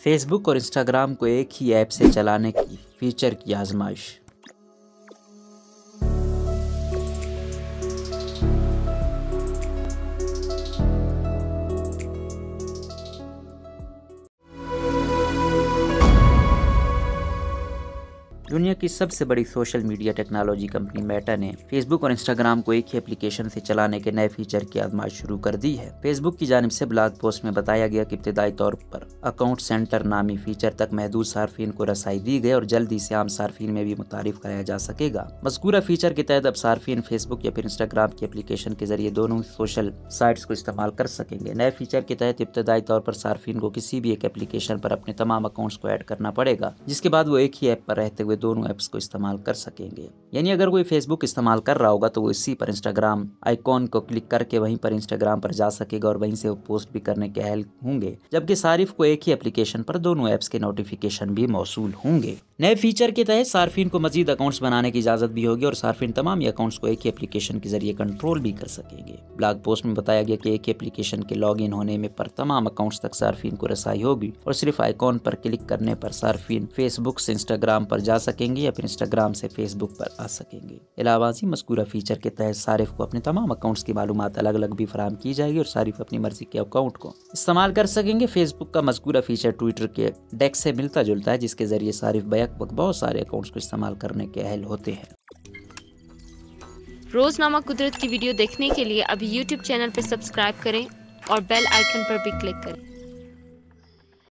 Facebook और Instagram को एक ही ऐप से चलाने की फीचर की आजमाइश। दुनिया की सबसे बड़ी social media technology company Meta ने फेसबुक और इंस्टाग्राम को एक ही एप्लीकेशन से चलाने के नए फीचर की आजमाइश शुरू कर दी है। फेसबुक की जानिब से ब्लॉग पोस्ट में बताया गया कि इब्तिदाई तौर पर अकाउंट सेंटर नामी फीचर तक महदूद सार्फिन को रसाई दी गई और जल्दी से आम सार्फिन में भी मुतारिफ कराया जा सकेगा। मज़कूरा फीचर के तहत अब सार्फिन फेसबुक या फिर इंस्टाग्राम की एप्लीकेशन के जरिए दोनों सोशल साइट्स को इस्तेमाल कर सकेंगे। नए फीचर के तहत इब्तिदाई तौर पर सार्फिन को किसी भी एक एप्लीकेशन पर अपने तमाम अकाउंट्स को ऐड करना पड़ेगा, जिसके बाद वो एक ही ऐप पर रहते हुए दोनों ऐप्स को इस्तेमाल कर सकेंगे। यानी अगर कोई फेसबुक इस्तेमाल कर रहा होगा तो वो इसी पर इंस्टाग्राम आइकॉन को क्लिक करके वहीं पर इंस्टाग्राम पर जा सकेगा और वहीं से वो पोस्ट भी करने के अहल होंगे, जबकि सारिफ को एक ही एप्लीकेशन पर दोनों ऐप्स के नोटिफिकेशन भी मौसूल होंगे। नए फीचर के तहत सार्फिन को मजीद अकाउंट्स बनाने की इजाजत भी होगी और सार्फिन तमाम ही अकाउंट्स को एक ही एप्लीकेशन के जरिए कंट्रोल भी कर सकेंगे। ब्लॉग पोस्ट में बताया गया कि एक ही एप्लीकेशन के लॉग इन होने में पर तमाम अकाउंट्स तक सार्फिन को रसाई होगी और सिर्फ आइकॉन पर क्लिक करने पर सार्फिन फेसबुक से इंस्टाग्राम पर जा सकेंगे या फिर इंस्टाग्राम से फेसबुक पर आ सकेंगे। इलावाजी मज़कूरा फीचर के तहत सारिफ को अपने तमाम अकाउंट्स की मालूमात अलग अलग भी फराहम की जाएगी और सारिफ अपनी मर्जी के अकाउंट को इस्तेमाल कर सकेंगे। फेसबुक का मज़कूरा फीचर ट्विटर के डेस्क से मिलता जुलता है, जिसके जरिए सारिफ बैक वक्त बहुत सारे अकाउंट्स को इस्तेमाल करने के अहल होते हैं। रोजनामा कुदरत की वीडियो देखने के लिए अभी YouTube चैनल पर सब्सक्राइब करें और बेल आइकन पर भी क्लिक करें।